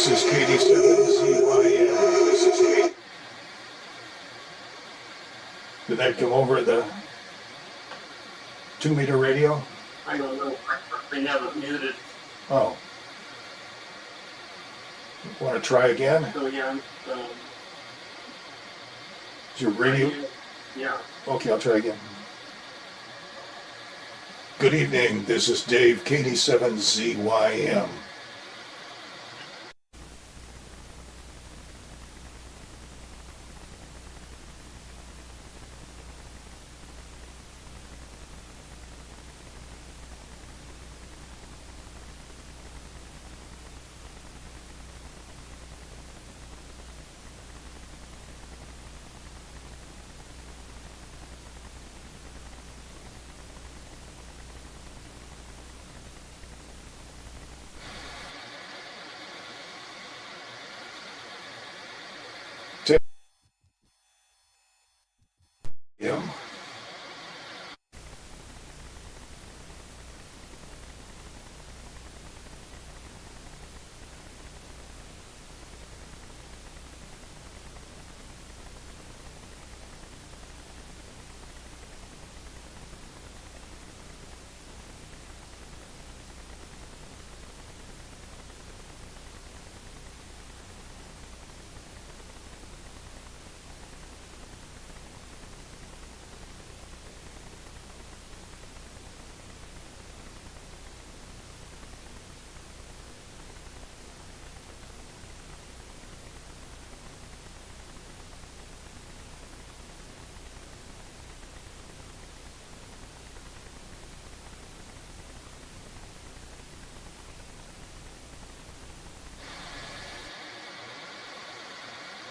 This is KD7ZYM. This is Kate. Did that come over the 2-meter radio? I don't know. They have it muted. Oh. Want to try again? So yeah. Is your radio? Yeah. Okay, I'll try again. Good evening. This is Dave, KD7ZYM. Yeah.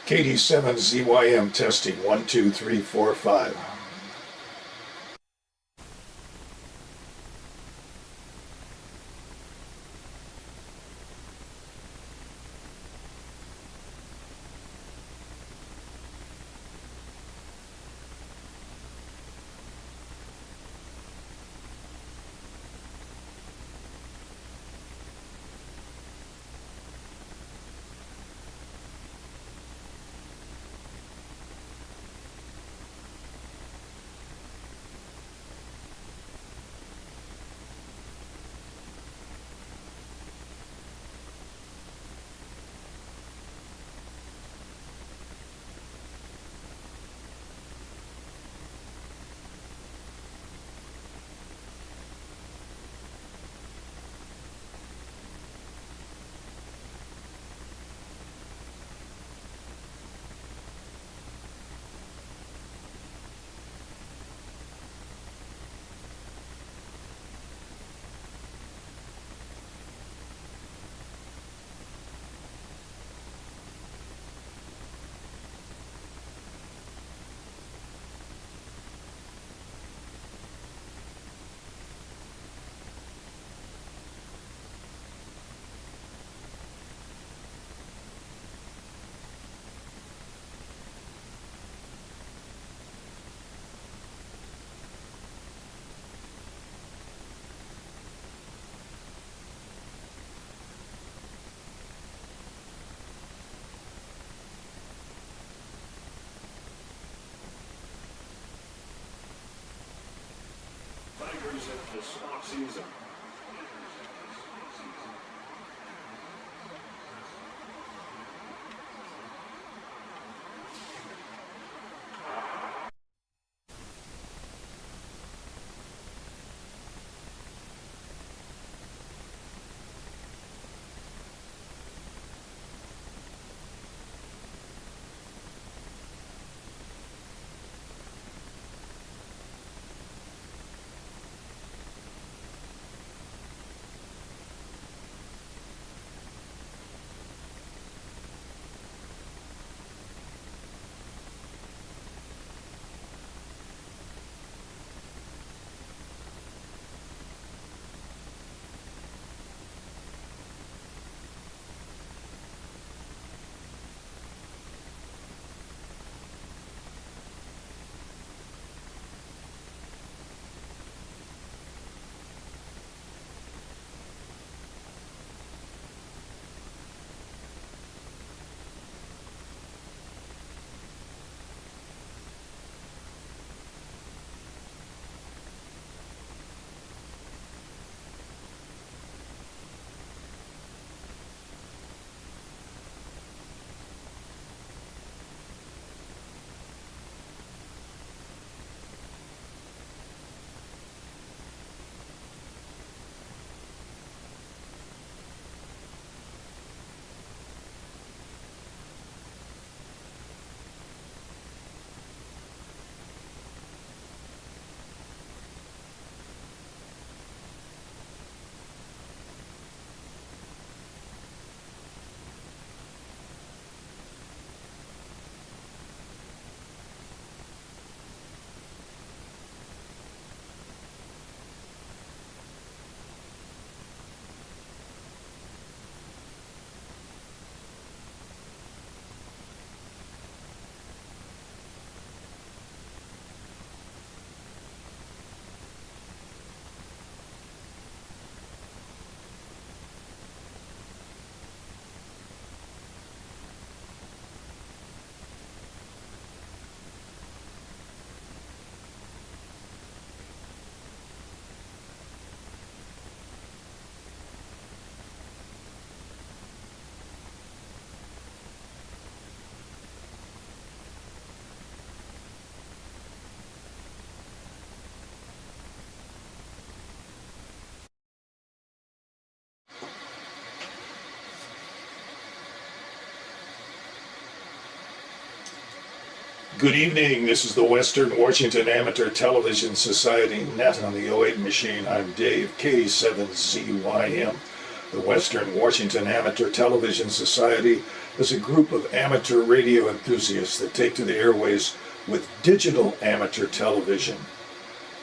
KD7ZYM testing 1, 2, 3, 4, 5. Tigers at this offseason. Good evening. This is the Western Washington Amateur Television Society Net on the 08 machine. I'm Dave, K7ZYM. The Western Washington Amateur Television Society is a group of amateur radio enthusiasts that take to the airways with digital amateur television.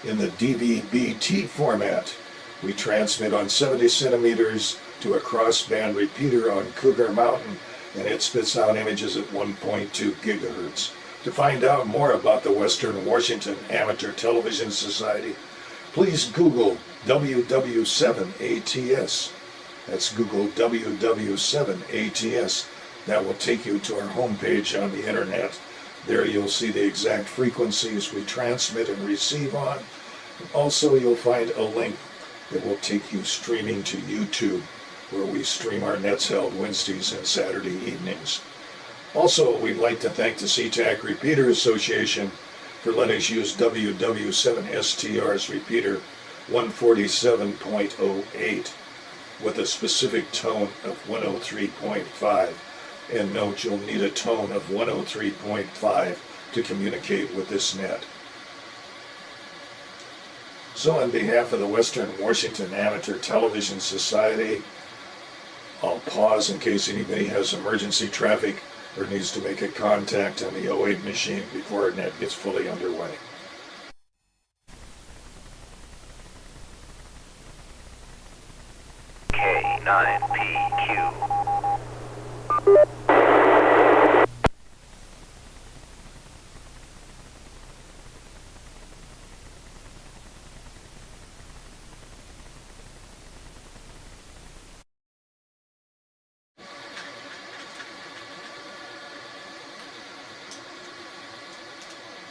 In the DVB-T format, we transmit on 70 centimeters to a crossband repeater on Cougar Mountain, and it spits out images at 1.2 gigahertz. To find out more about the Western Washington Amateur Television Society, please Google WW7ATS. That's Google WW7ATS. That will take you to our homepage on the internet. There you'll see the exact frequencies we transmit and receive on. Also, you'll find a link that will take you streaming to YouTube, where we stream our nets held Wednesdays and Saturday evenings. Also, we'd like to thank the SeaTac Repeater Association for letting us use WW7STR's repeater 147.08 with a specific tone of 103.5. And note, you'll need a tone of 103.5 to communicate with this net. So on behalf of the Western Washington Amateur Television Society, I'll pause in case anybody has emergency traffic or needs to make a contact on the 08 machine before our net gets fully underway. K9PQ.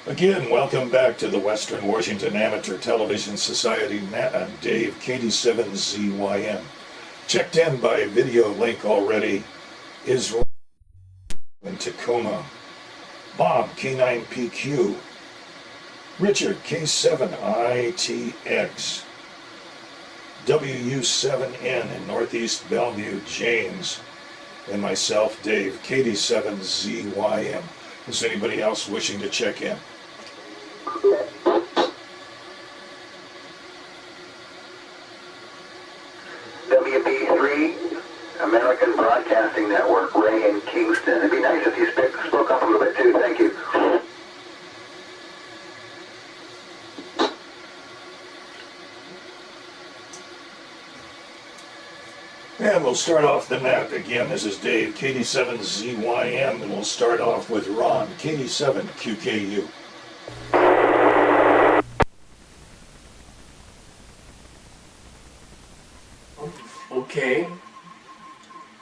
Again, welcome back to the Western Washington Amateur Television Society Net. I'm Dave, KD7ZYM. Checked in by video link already is in Tacoma. Bob, K9PQ. Richard, K7ITX. WU7N in Northeast Bellevue, James. And myself, Dave, KD7ZYM. Is anybody else wishing to check in? WB3, American Broadcasting Network, Ray in Kingston. It'd be nice if you spoke up a little bit too. Thank you. And we'll start off the net. Again, this is Dave, KD7ZYM, and we'll start off with Ron, KD7QKU. Okay,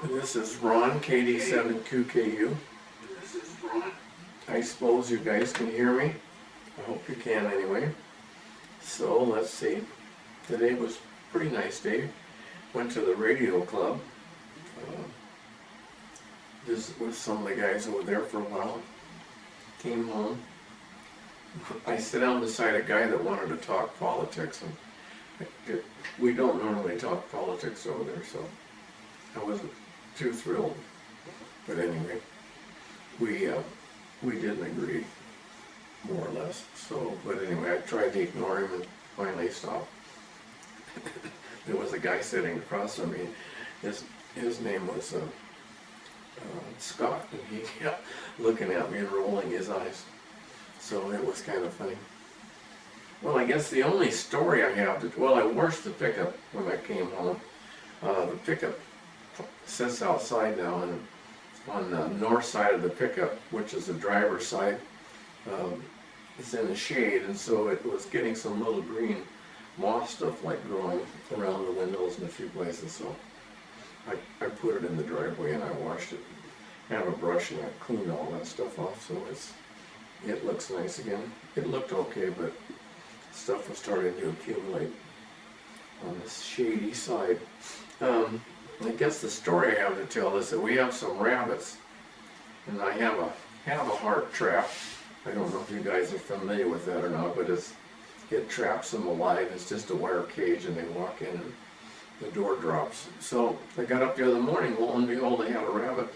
this is Ron, KD7QKU. I suppose you guys can hear me. I hope you can anyway. So let's see. Today was a pretty nice day. Went to the radio club. Visited with some of the guys over there for a while. Came home. I sat down beside a guy that wanted to talk politics, and we don't normally talk politics over there, so I wasn't too thrilled. But anyway, we didn't agree, more or less. So, but anyway, I tried to ignore him and finally stopped. There was a guy sitting across from me. His name was Scott, and he kept looking at me and rolling his eyes. So it was kind of funny. Well, I guess the only story I have, I washed the pickup when I came home. The pickup sits outside now, and on the north side of the pickup, which is the driver's side, it's in the shade, and so it was getting some little green moss stuff like growing around the windows in a few places. So I put it in the driveway and I washed it. I have a brush and I cleaned all that stuff off, so it looks nice again. It looked okay, but stuff was starting to accumulate on this shady side. I guess the story I have to tell is that we have some rabbits, and I have a heart trap. I don't know if you guys are familiar with that or not, but it traps them alive. It's just a wire cage, and they walk in and the door drops. So I got up the other morning, lo and behold, I had a rabbit.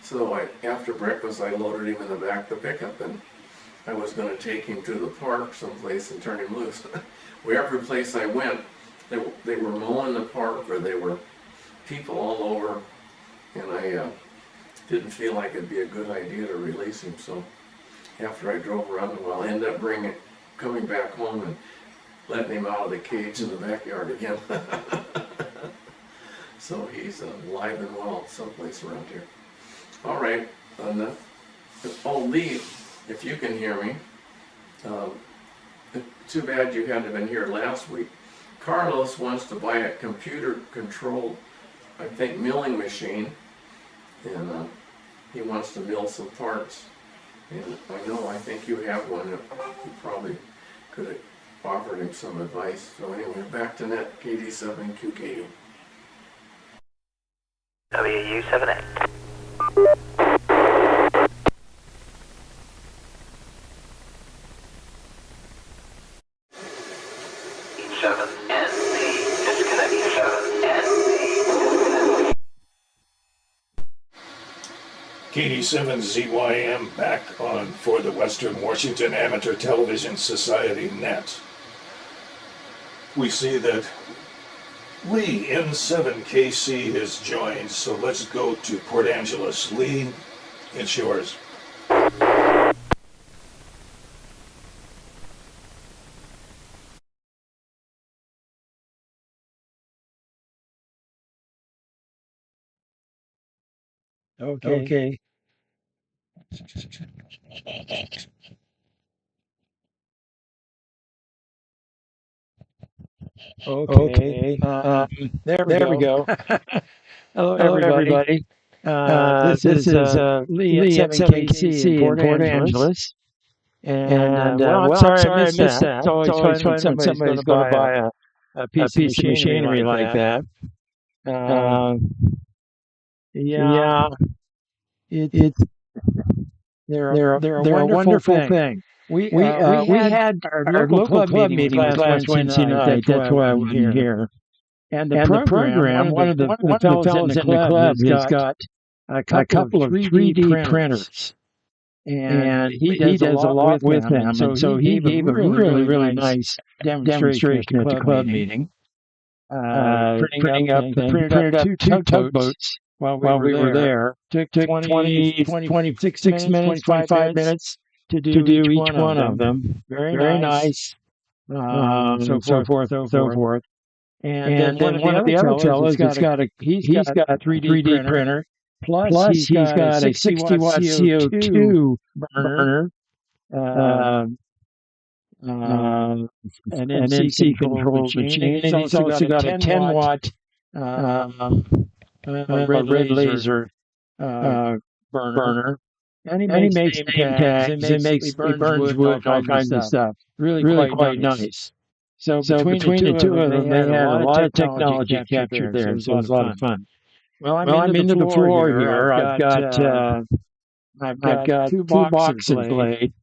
So after breakfast, I loaded him in the back of the pickup, and I was going to take him to the park someplace and turn him loose. Every place I went, they were mowing the park, or there were people all over, and I didn't feel like it'd be a good idea to release him. So after I drove around, well, I ended up coming back home and letting him out of the cage in the backyard again. So he's alive and well someplace around here. All right, Lee, if you can hear me, too bad you hadn't been here last week. Carlos wants to buy a computer-controlled, I think, milling machine, and he wants to mill some parts. And I think you have one that you probably could have offered him some advice. So anyway, back to net, KD7QKU. WU78. KD7ZYM back on for the Western Washington Amateur Television Society Net. We see that Lee N7KC has joined, so let's go to Port Angeles. Lee, it's yours. Okay. Okay. There we go. Hello, everybody. This is Lee at 7KC in Port Angeles. And well, I'm sorry I missed that. It's always fun when somebody's going to buy a piece of machinery like that. Yeah, it's they're a wonderful thing. We had our local club meeting last Wednesday night. That's why I wasn't here. And the program, one of the fellows in the club has got a couple of 3D printers. And he does a lot with them. And so he gave a really nice demonstration at the club meeting. Printed up two tugboats while we were there. Took 26 minutes, 25 minutes to do each one of them. Very nice. So forth. And then one of the other fellows he's got a 3D printer. Plus he's got a 60-watt CO2 burner. An NC controlled machine. And he's also got a 10-watt red laser burner. And he makes name tags. He burns wood and all kinds of stuff. Really quite nice. So between the two of them, they had a lot of technology captured there. So it was a lot of fun. Well, I'm into the floor here. I've got two boxes laid.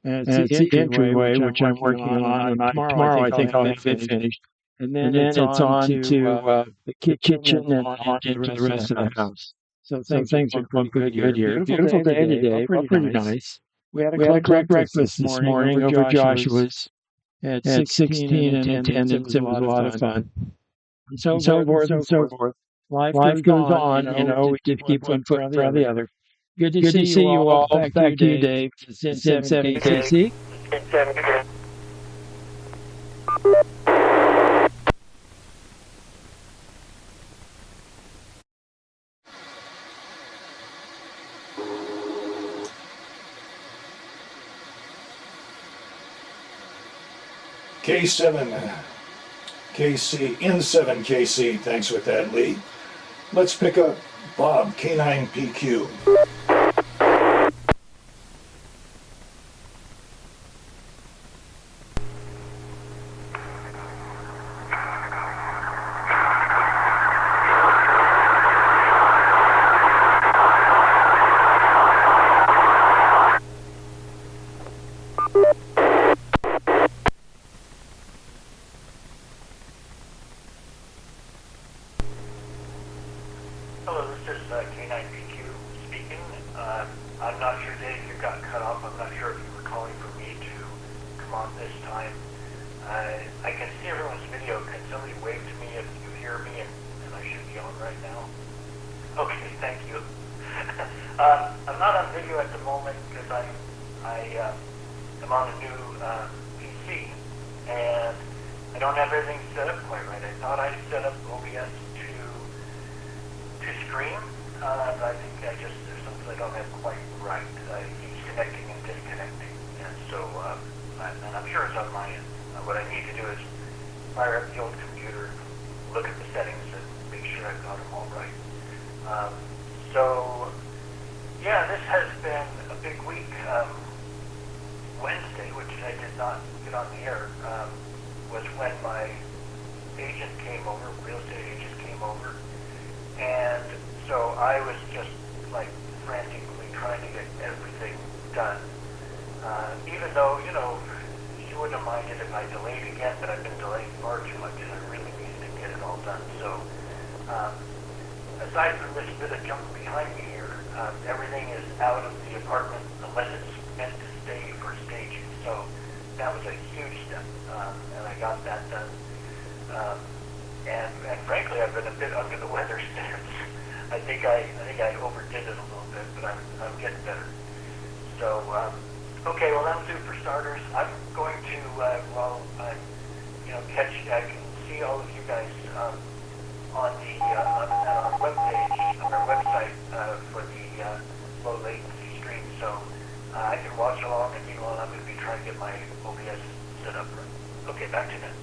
And it's the entryway, which I'm working on. And tomorrow I think I'll have it finished. And then it's on to the kitchen and on into the rest of the house. So things are going good here. Beautiful day today. Pretty nice. We had a great breakfast this morning over Joshua's at 16 and attendance. It was a lot of fun. And so forth. Life goes on, we just keep one foot in front of the other. Good to see you all. Back to you, Dave. It's in 7KC. K7KC, N7KC, thanks with that, Lee. Let's pick up Bob, K9PQ. Hello, this is K9PQ speaking. speaking. I'm not sure, Dave, you got cut off. I'm not sure if you were calling for me to come on this time. I can see everyone's video. Can somebody wave to me if you hear me and I should be on right now? Okay, thank you. I'm not on video at the moment because I am on a new PC and I don't have everything set up quite right. I thought I set up OBS to stream, but I think there's something I don't have quite right. It keeps connecting and disconnecting, and so and I'm sure it's on my end. What I need to do is fire up the old computer, look at the settings, and make sure I've got them all right. So yeah, this has been a big week. Wednesday, which I did not get on the air, was when my agent came over, real estate agent came over, and so I was just like frantically trying to get everything done. Even though, she wouldn't have minded if I delayed again, but I've been delaying far too much and I really needed to get it all done. So, aside from this bit of junk behind me here, everything is out of the apartment unless it's meant to stay for staging. So that was a huge step, and I got that done. And frankly, I've been a bit under the weather since. I think I overdid it a little bit, but I'm getting better. So okay, well that'll do for starters. I'm going to I can see all of you guys on our webpage, on our website for the low latency stream. So I can watch along, and meanwhile I'm going to be trying to get my OBS set up right. Okay, back to Net.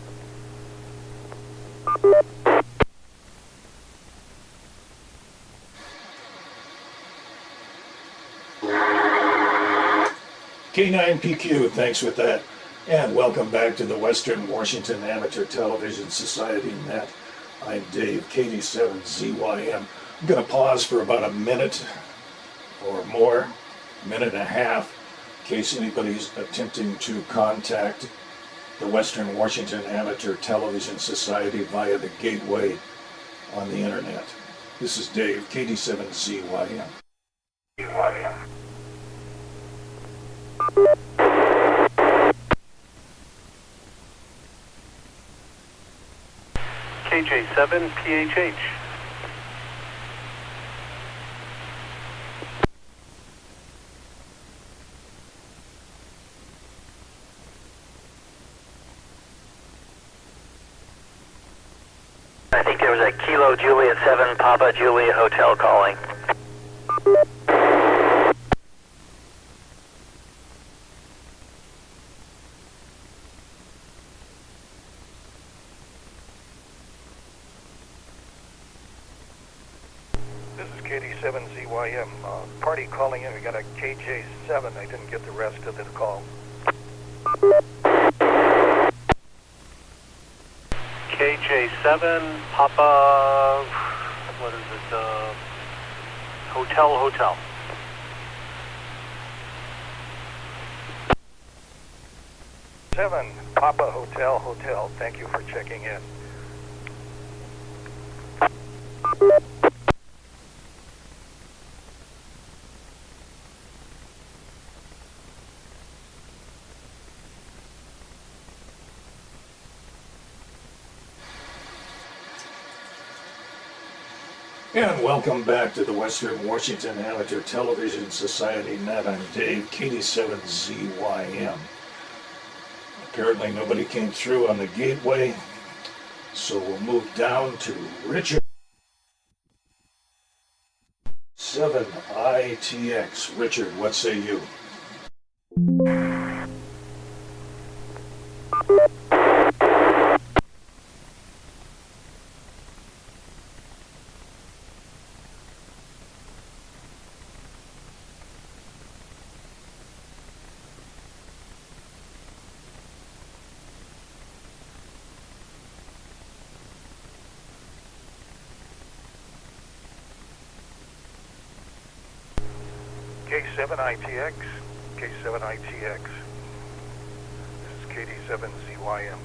K9PQ, thanks with that. And welcome back to the Western Washington Amateur Television Society Net. I'm Dave, KD7ZYM. I'm going to pause for about a minute or more, minute and a half, in case anybody's attempting to contact the Western Washington Amateur Television Society via the gateway on the internet. This is Dave, KD7ZYM. KJ7 PHH. I think there was a Kilo Juliet 7 Papa Juliet Hotel calling. This is KD7ZYM. Party calling in. We got a KJ7. I didn't get the rest of the call. KJ7 Papa. What is it? Hotel. 7 Papa Hotel. Thank you for checking in. And welcome back to the Western Washington Amateur Television Society Net. I'm Dave, KD7ZYM. Apparently nobody came through on the gateway, so we'll move down to Richard. 7ITX. Richard, what say you? K7ITX. K7ITX. This is KD7ZYM.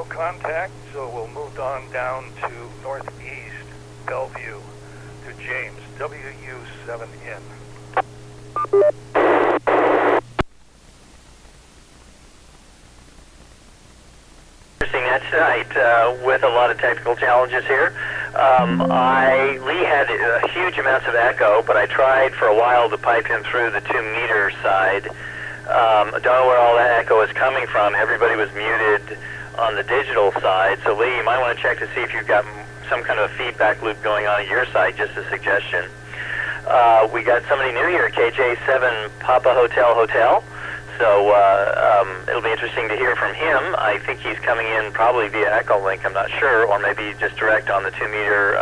contact, so we'll move on down to northeast Bellevue to James, WU7N. Tonight with a lot of technical challenges here. Lee had huge amounts of echo, but I tried for a while to pipe him through the 2-meter side. Don't know where all that echo is coming from. Everybody was muted on the digital side, so Lee, you might want to check to see if you've got some kind of a feedback loop going on your side, just a suggestion. We got somebody new here, KJ7 Papa Hotel Hotel. So it'll be interesting to hear from him. I think he's coming in probably via Echo Link, I'm not sure, or maybe just direct on the 2-meter,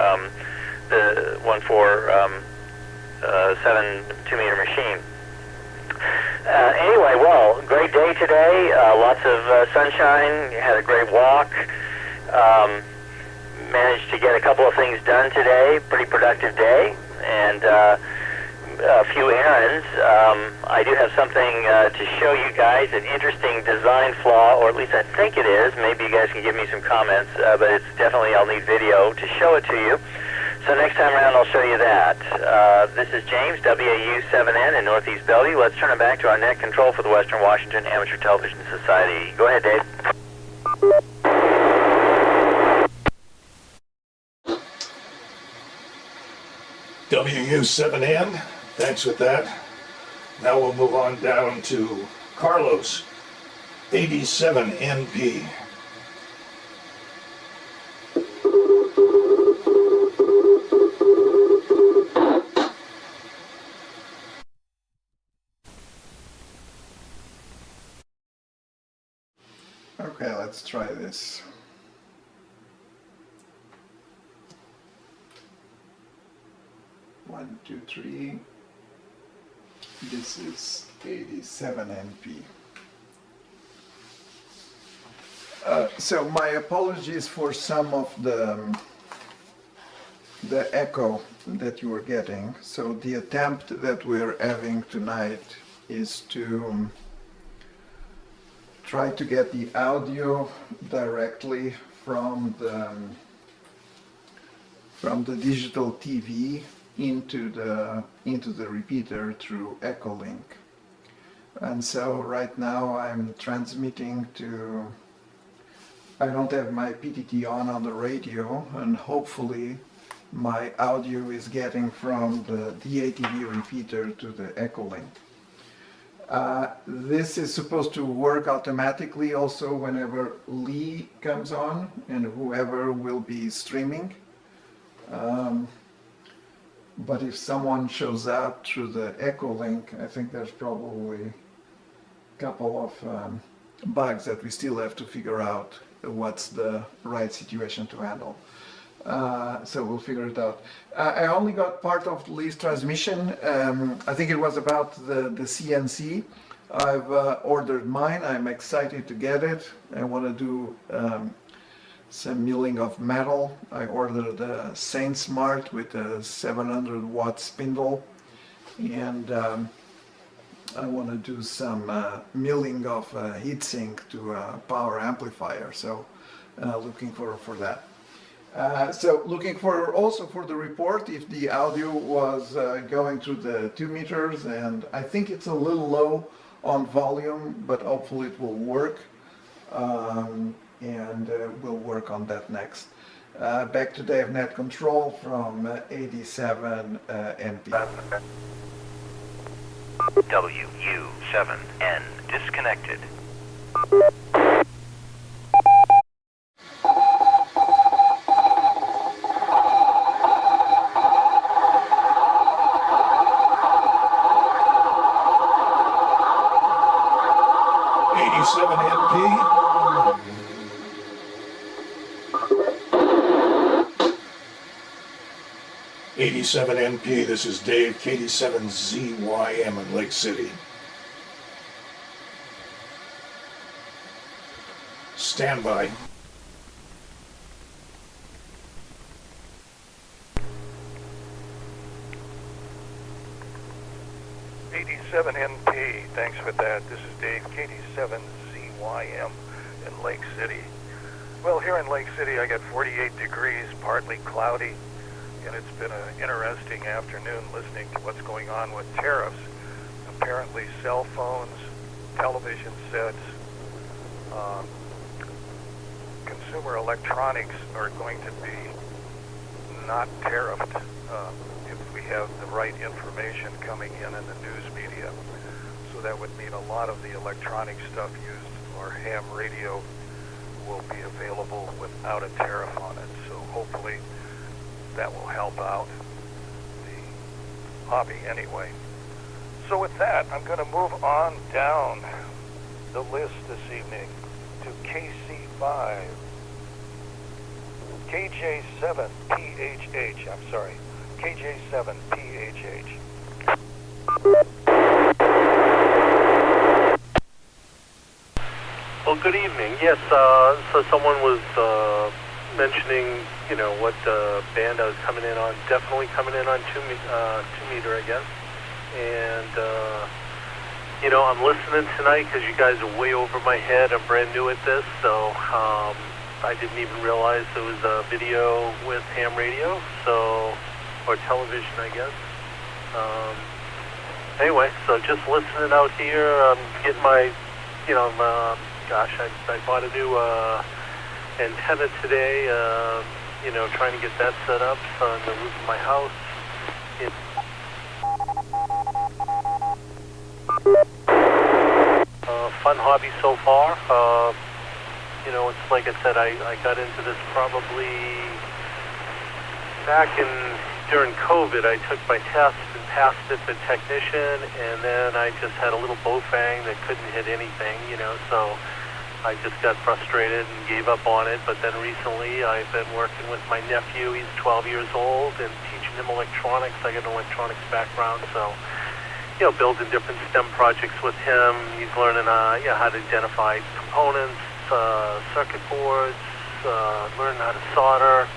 the 147 2-meter machine. Anyway, well, great day today. Lots of sunshine. Had a great walk. Managed to get a couple of things done today. Pretty productive day. And a few errands. I do have something to show you guys, an interesting design flaw, or at least I think it is. Maybe you guys can give me some comments, but it's definitely, I'll need video to show it to you. So next time around I'll show you that. This is James, WAU7N in Northeast Bellevue. Let's turn it back to our net control for the Western Washington Amateur Television Society. Go ahead, Dave. WU7N, thanks with that. Now we'll move on down to Carlos, 87NP. Okay, let's try this. One, two, three. This is 87NP. So my apologies for some of the echo that you were getting. So the attempt that we're having tonight is to try to get the audio directly from the digital TV into the repeater through Echo Link. And so right now I'm transmitting to, I don't have my PTT on the radio, and hopefully my audio is getting from the DATV repeater to the Echo Link. This is supposed to work automatically also whenever Lee comes on and whoever will be streaming. But if someone shows up through the Echo Link, I think there's probably a couple of bugs that we still have to figure out what's the right situation to handle. So we'll figure it out. I only got part of Lee's transmission. I think it was about the CNC. I've ordered mine. I'm excited to get it. I want to do some milling of metal. I ordered a Saint Smart with a 700 watt spindle, and I want to do some milling of heatsink to a power amplifier. So looking for that. So looking for also for the report if the audio was going through the 2 meters, and I think it's a little low on volume, but hopefully it will work. And we'll work on that next. Back to Dave Net Control from 87 NP. WU7N disconnected. NP, this is Dave, KD7ZYM in Lake City. Stand by. DATV, thanks for that. This is Dave, KD7ZYM in Lake City. Well, here in Lake City, I got 48 degrees, partly cloudy, and it's been an interesting afternoon listening to what's going on with tariffs. Apparently, cell phones, television sets, consumer electronics are going to be not tariffed if we have the right information coming in the news media. So that would mean a lot of the electronic stuff used for ham radio will be available without a tariff on it. So hopefully that will help out the hobby anyway. So with that, I'm going to move on down the list this evening to KC5, KJ7PHH, I'm sorry, KJ7PHH. Well, good evening. Yes, so someone was mentioning, you know, what band I was coming in on. Definitely coming in on 2 meter, I guess. And, you know, I'm listening tonight because you guys are way over my head. I'm brand new at this, so I didn't even realize there was a video with ham radio, so, or television, I guess. Anyway, so just listening out here, getting my, you know, gosh, I bought a new antenna today, you know, trying to get that set up on the roof of my house. Fun hobby so far. You know, it's like I said, I got into this probably back during COVID. I took my test and passed it to technician, and then I just had a little bowfang that couldn't hit anything, you know, so I just got frustrated and gave up on it. But then recently I've been working with my nephew. He's 12 years old, and teaching him electronics. I got an electronics background, so, you know, building different STEM projects with him. He's learning you know, how to identify components, circuit boards, learning how to solder,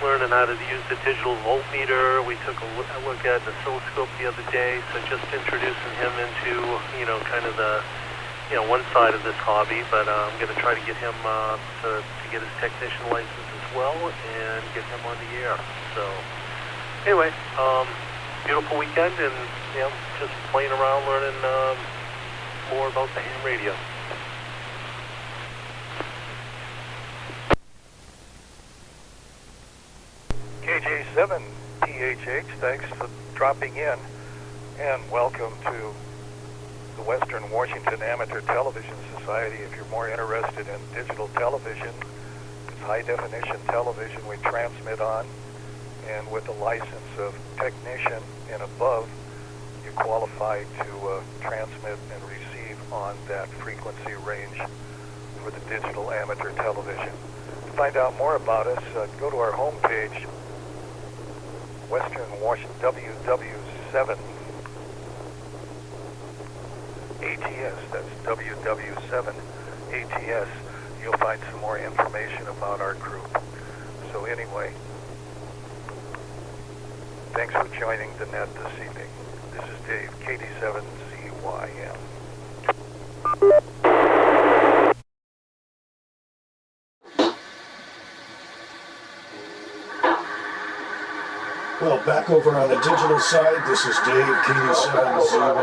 learning how to use the digital voltmeter. We took a look at the oscilloscope the other day, so just introducing him into, you know, kind of the, you know, one side of this hobby. But I'm going to try to get him to get his technician license as well and get him on the air. So anyway, beautiful weekend, and, you know, just playing around, learning more about the ham radio. KJ7PHH, thanks for dropping in, and welcome to the Western Washington Amateur Television Society. If you're more interested in digital television, it's high-definition television we transmit on, and with a license of technician and above, you qualify to transmit and receive on that frequency range for the digital amateur television. To find out more about us, go to our homepage, Western Washington WW7 ATS. That's WW7 ATS. You'll find some more information about our group. So anyway, thanks for joining the net this evening. This is Dave, KD7ZYM. Well, back over on the digital side, this is Dave, KD7ZYM.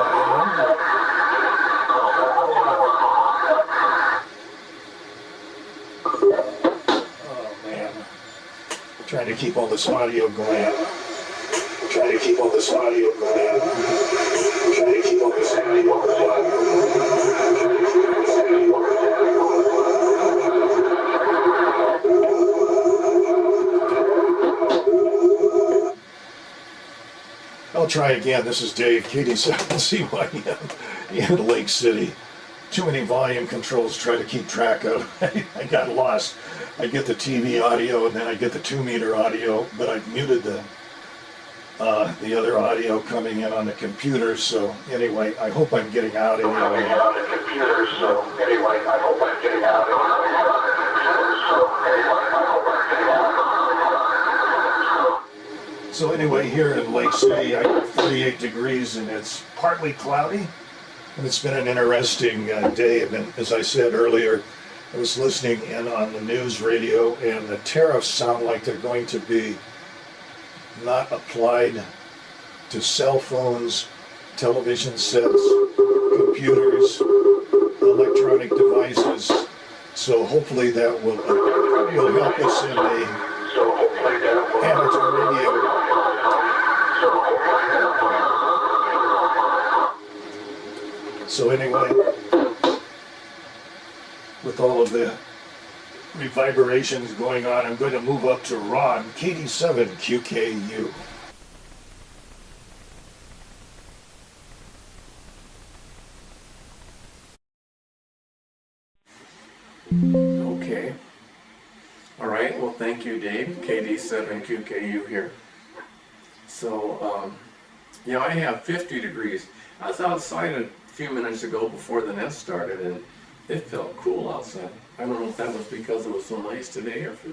Oh, man. Trying to keep all this audio going. Trying to keep all this audio going. Trying to keep all this audio going. I'll try again. This is Dave, KD7ZYM in Lake City. Too many volume controls to try to keep track of. I got lost. I get the TV audio and then I get the 2 meter audio, but I've muted the other audio coming in on the computer. So anyway, I hope I'm getting out anyway. So anyway, here in Lake City, I got 48 degrees and it's partly cloudy. And it's been an interesting day. As I said earlier, I was listening in on the news radio, and the tariffs sound like they're going to be not applied to cell phones, television sets, computers, electronic devices. So hopefully that will help us in the amateur radio. So anyway, with all of the reverberations going on, I'm going to move up to Ron, KD7 QKU. Okay. All right. Well, thank you, Dave. KD7QKU here. So, yeah, I have 50 degrees. I was outside a few minutes ago before the net started, and it felt cool outside. I don't know if that was because it was so nice today, or if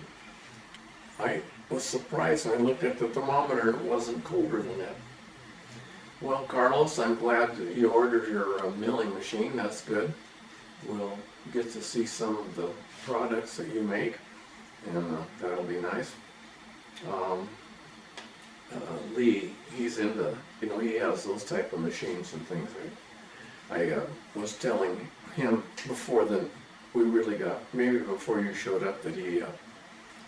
I was surprised when I looked at the thermometer and it wasn't colder than that. Well, Carlos, I'm glad that you ordered your milling machine. That's good. We'll get to see some of the products that you make, and that'll be nice. Lee, he's into, he has those type of machines and things. I was telling him before we really got, maybe before you showed up, that he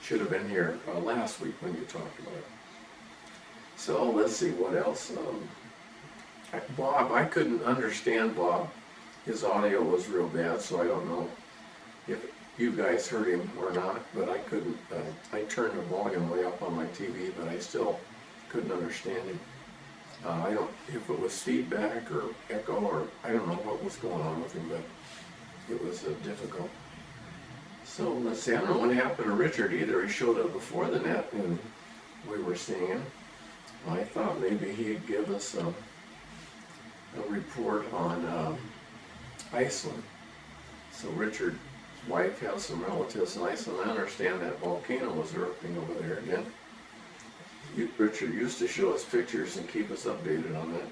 should have been here last week when you talked about it. So let's see what else. Bob, I couldn't understand Bob. His audio was real bad, so I don't know if you guys heard him or not, but I couldn't. I turned the volume way up on my TV, but I still couldn't understand him. I don't, if it was feedback or echo, or I don't know what was going on with him, but it was difficult. So let's see, I don't know what happened to Richard either. He showed up before the net and we were seeing him. I thought maybe he'd give us a report on Iceland. So Richard's wife has some relatives in Iceland. I understand that volcano was erupting over there again. Richard used to show us pictures and keep us updated on that.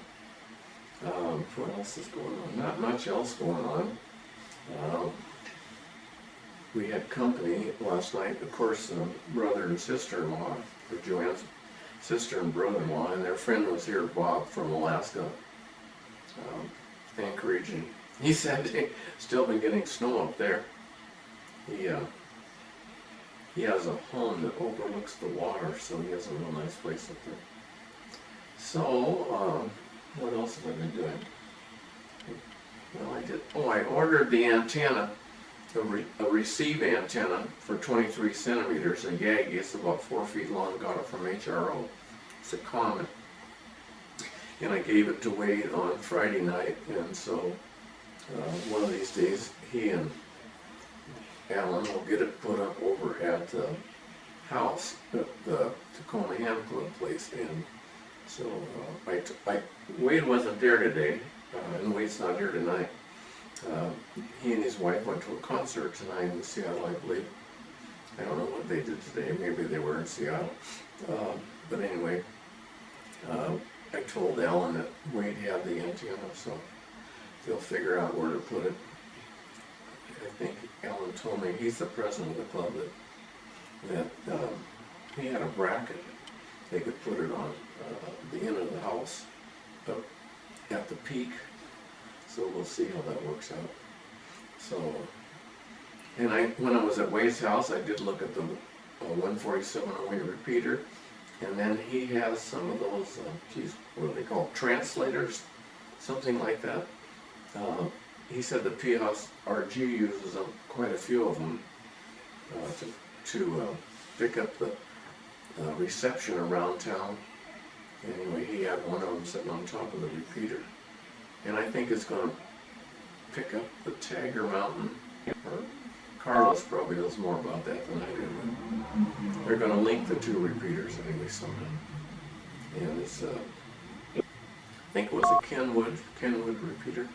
What else is going on? Not much else going on. We had company last night, of course, brother and sister-in-law, or Joanne's sister and brother-in-law, and their friend was here, Bob, from Alaska, Anchorage, and he said they still been getting snow up there. He has a home that overlooks the water, so he has a real nice place up there. So, what else have I been doing? Well, I ordered the antenna, a receive antenna for 23 centimeters, a Yagi. It's about 4 feet long, got it from HRO. It's a Comet. And I gave it to Wade on Friday night, and so one of these days he and Alan will get it put up over at the house, the Tacoma Ham Club place. And so Wade wasn't there today, and Wade's not here tonight. He and his wife went to a concert tonight in Seattle, I believe. I don't know what they did today. Maybe they were in Seattle. But anyway, I told Alan that Wade had the antenna, so they'll figure out where to put it. I think Alan told me, he's the president of the club, that he had a bracket. They could put it on the end of the house up at the peak. So we'll see how that works out. So, and when I was at Wade's house, I did look at the 14708 repeater, and then he has some of those, what are they called, translators, something like that. He said the PSRG uses quite a few of them to pick up the reception around town. Anyway, he had one of them sitting on top of the repeater. And I think it's going to pick up the Tiger Mountain. Or Carlos probably knows more about that than I do. But they're going to link the two repeaters anyway somehow. And it's, I think it was a Kenwood repeater.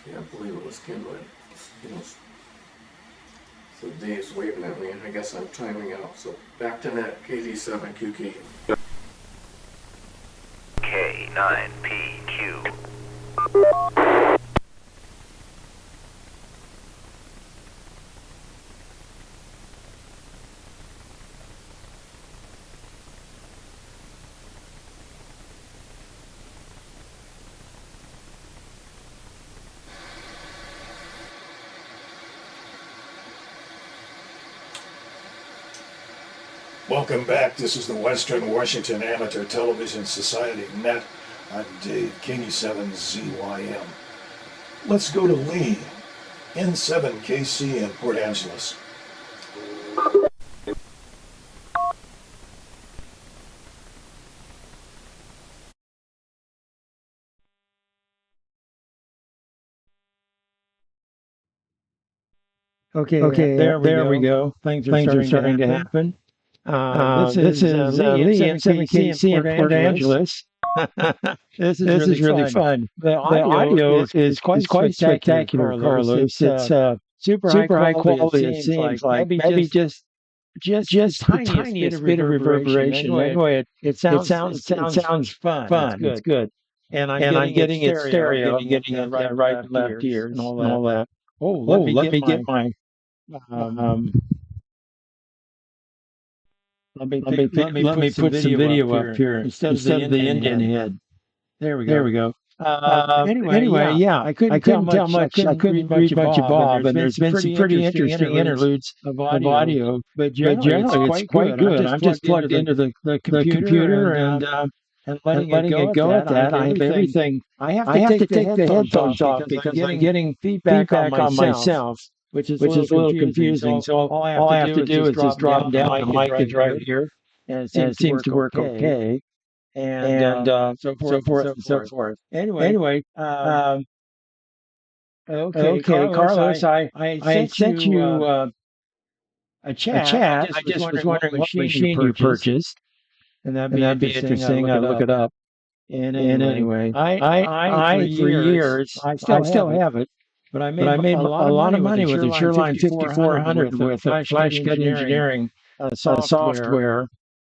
Yeah, I believe it was Kenwood. So Dave's waving at me, and I guess I'm timing out. So back to net, KD7QK. K9PQ. Welcome back. This is the Western Washington Amateur Television Society Net. I'm Dave, KD7ZYM. Let's go to Lee, N7KC in Port Angeles. Okay, there we go. Things are starting to happen. This is Lee and 7KC in Port Angeles. This is really fun. The audio is quite spectacular, Carlos. It's super high quality. It seems like maybe just the tiniest bit of reverberation. Anyway, it sounds fun. It's good. And I'm getting it stereo, getting it right and left ears and all that. Oh, let me get my let me put some video up here instead of the Indian head. There we go. Anyway, yeah, I couldn't tell much. I couldn't read much of Bob, and there's been some pretty interesting interludes of audio. But generally, it's quite good. I'm just plugged into the computer and letting it go at that. I have everything. I have to take the headphones off because I'm getting feedback on myself, which is a little confusing. So all I have to do is just drop down. The mic is right here, and it seems to work okay. And so forth and so forth. Anyway, okay, Carlos, I sent you a chat. I just was wondering what machine you purchased, and that'd be interesting. I'd look it up. And anyway, I for years, I still have it. But I made a lot of money with the Shoreline 5400 with flash cut engineering software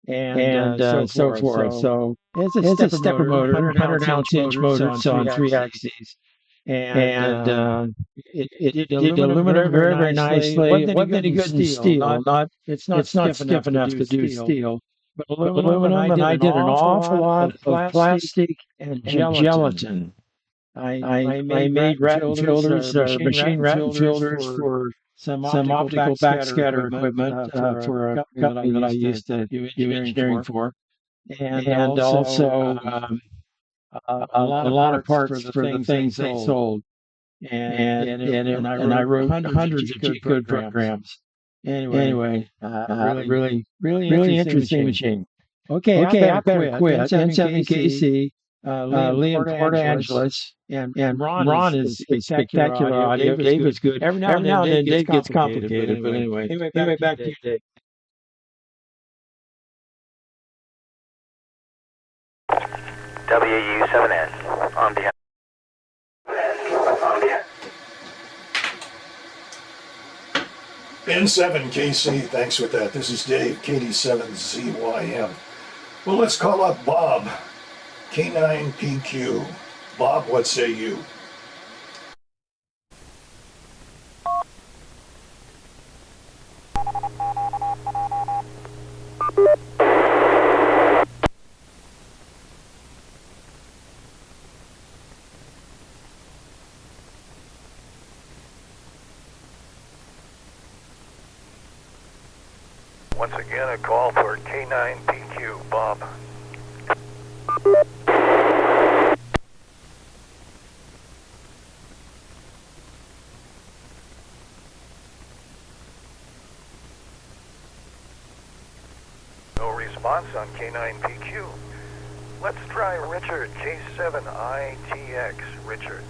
and so forth. So it's a stepper motor, 100-ounce motors on 3 axes. And it did aluminum very nicely. It wasn't any good in steel. It's not stiff enough to do steel. But aluminum, and I did an awful lot of plastic and gelatin. I made rattan filters, machine rattan filters for some optical backscatter equipment for a company that I used to do engineering for. And also a lot of parts for the things they sold. And I wrote hundreds of G-code programs. Anyway, really interesting machine. Okay, I better quit. N7KC, Lee in Port Angeles, and Ron is spectacular audio. Dave is good. Every now and then Dave gets complicated, but anyway, back to you, Dave. WU7N on behalf. N7KC, thanks with that. This is Dave, KD7ZYM. Well, let's call up Bob, K9PQ. Bob, what say you? Once again, a call for K9PQ, Bob. No response on K9PQ. Let's try Richard, K7ITX, Richard.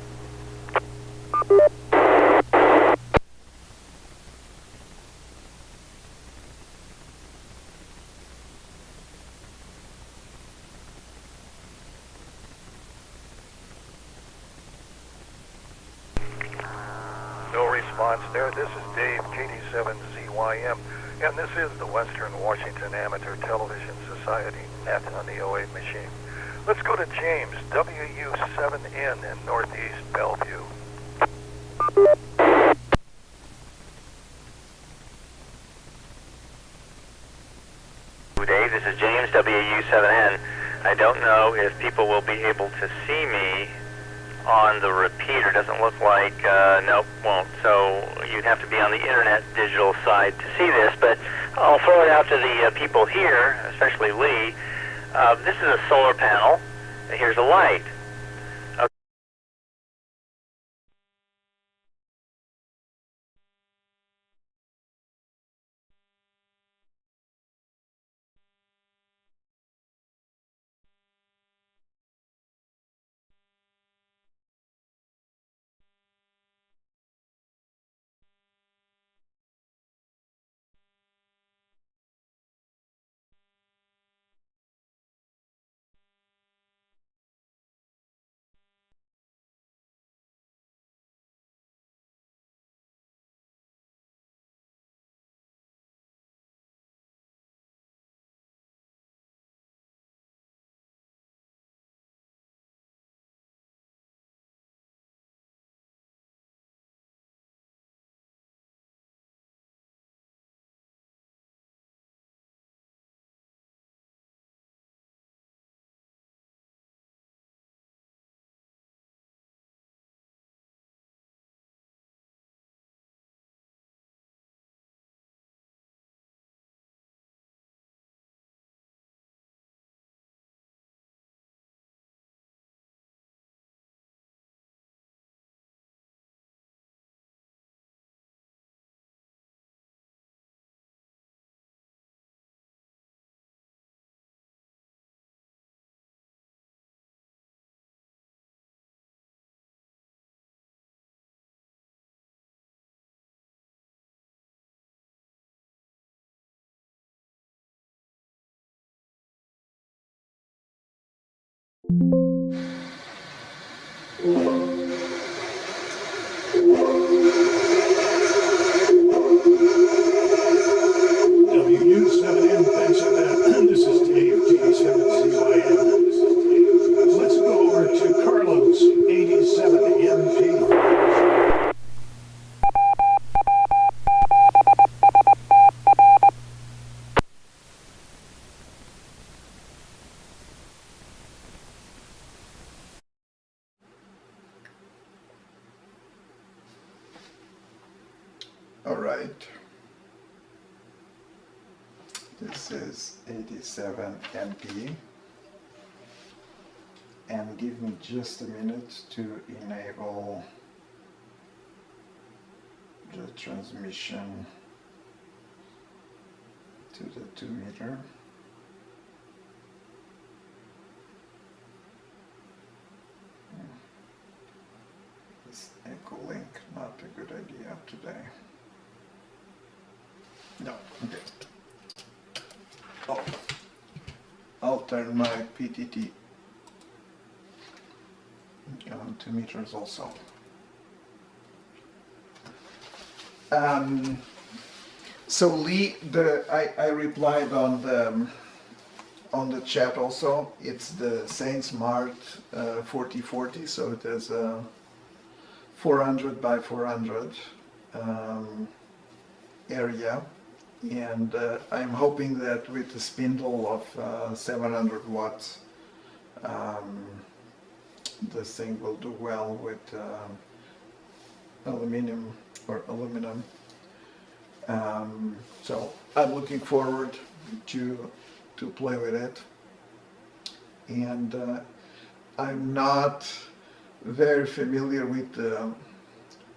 There. This is Dave, KD7ZYM, and this is the Western Washington Amateur Television Society Net on the 08 machine. Let's go to James, WU7N in Northeast Bellevue. Dave, this is James, WU7N. I don't know if people will be able to see me on the repeater. Doesn't look like, nope, won't. So you'd have to be on the internet digital side to see this, but I'll throw it out to the people here, especially Lee. This is a solar panel. Here's a light. WU7M, thanks for that. This is Dave, K7ZYM. Let's go over to Carlos, 87MP. All right. This is 87 MP. And give me just a minute to enable the transmission to the 2 meter. This echo link, not a good idea today. No, okay. Oh, I'll turn my PTT on 2 meters also. So Lee, I replied on the chat also. It's the SainSmart 4040, so it is a 400 by 400 area. And I'm hoping that with the spindle of 700 watts, this thing will do well with aluminum. So I'm looking forward to play with it. And I'm not very familiar with the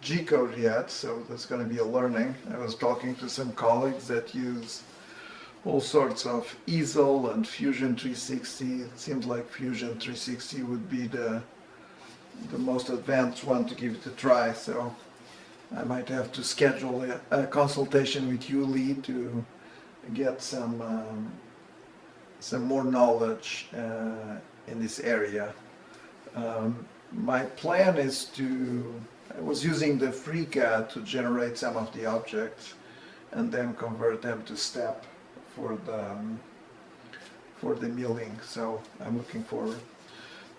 G-code yet, so there's going to be a learning. I was talking to some colleagues that use all sorts of easel and Fusion 360. It seems like Fusion 360 would be the most advanced one to give it a try, so I might have to schedule a consultation with you, Lee, to get some more knowledge in this area. My plan is I was using the FreeCAD to generate some of the objects and then convert them to step for the milling, so I'm looking forward.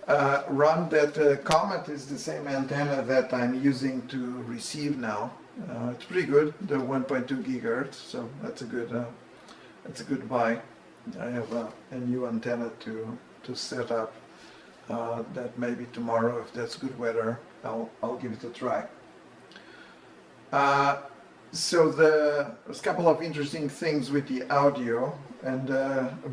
Ron, that Comet is the same antenna that I'm using to receive now. It's pretty good, the 1.2 gigahertz, so that's a good buy. I have a new antenna to set up that maybe tomorrow, if that's good weather, I'll give it a try. So there's a couple of interesting things with the audio, and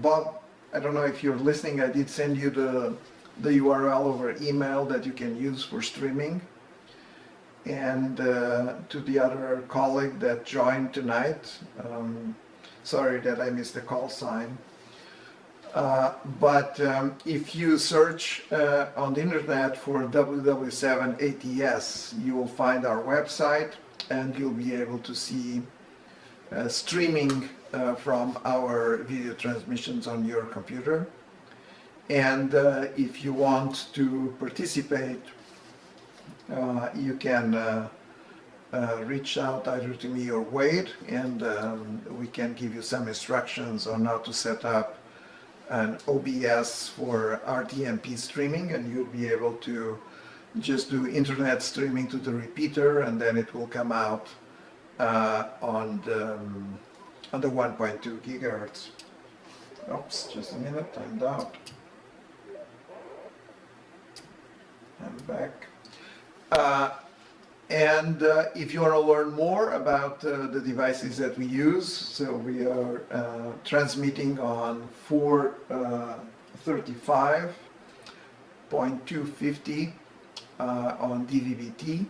Bob, I don't know if you're listening, I did send you the URL over email that you can use for streaming. And to the other colleague that joined tonight, sorry that I missed the call sign. But if you search on the internet for WW7ATS, you will find our website, and you'll be able to see streaming from our video transmissions on your computer. And if you want to participate, you can reach out either to me or Wade, and we can give you some instructions on how to set up an OBS for RTMP streaming, and you'll be able to just do internet streaming to the repeater, and then it will come out on the 1.2 gigahertz. Oops, just a minute, I'm down. I'm back. And if you want to learn more about the devices that we use, so we are transmitting on 435.250 on DVB-T,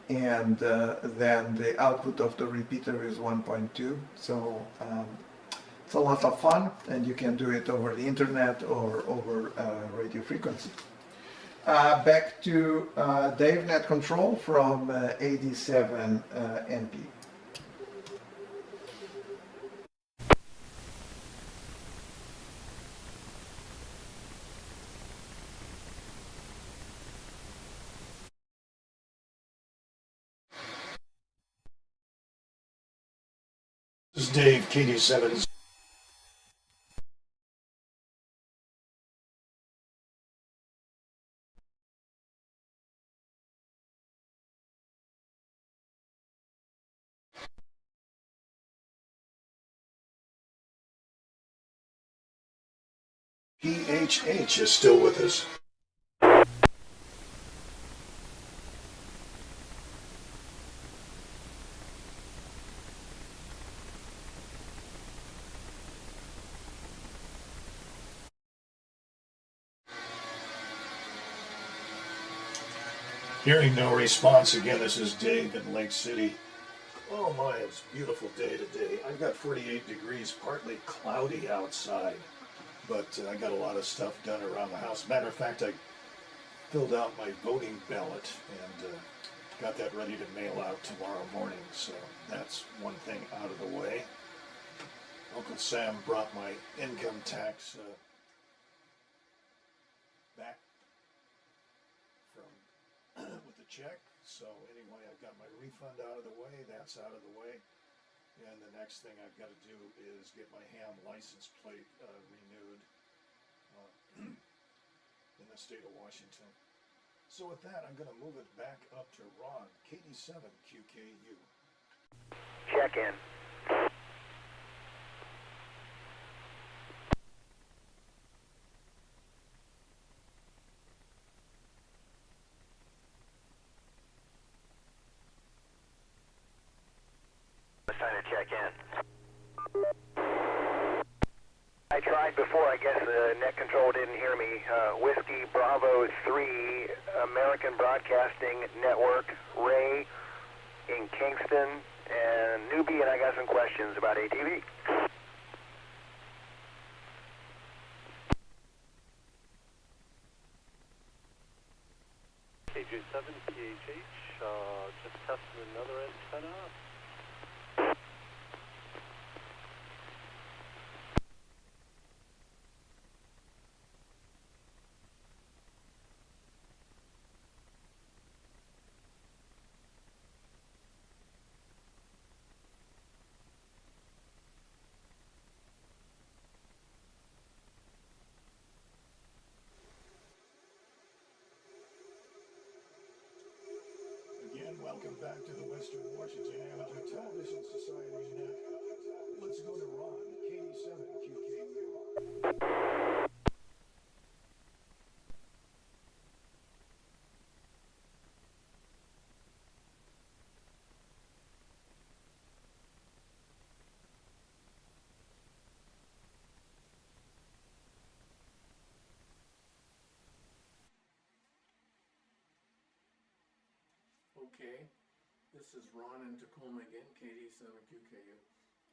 and then the output of the repeater is 1.2. So it's a lot of fun, and you can do it over the internet or over radio frequency. Back to DATV Net control from 87 NP. This is Dave, KD7. PHH is still with us. Hearing no response again, this is Dave in Lake City. Oh my, it's a beautiful day today. I've got 48 degrees, partly cloudy outside, but I got a lot of stuff done around the house. Matter of fact, I filled out my voting ballot and got that ready to mail out tomorrow morning, so that's one thing out of the way. Uncle Sam brought my income tax back from with the check. So anyway, I've got my refund out of the way, that's out of the way. And the next thing I've got to do is get my ham license plate renewed in the state of Washington. So with that, I'm going to move it back up to Ron, KD7QKU. Check in. Trying to check in. I tried before, I guess the net control didn't hear me. Whiskey Bravo 3, American Broadcasting Network, Ray in Kingston, and Newbie, and I got some questions about ATV. KJ7, PHH, just testing another antenna. Again, welcome back to the Western Washington Amateur Television Society Net. Let's go to Ron, KD7QKU. Okay, this is Ron in Tacoma again, KD7QKU.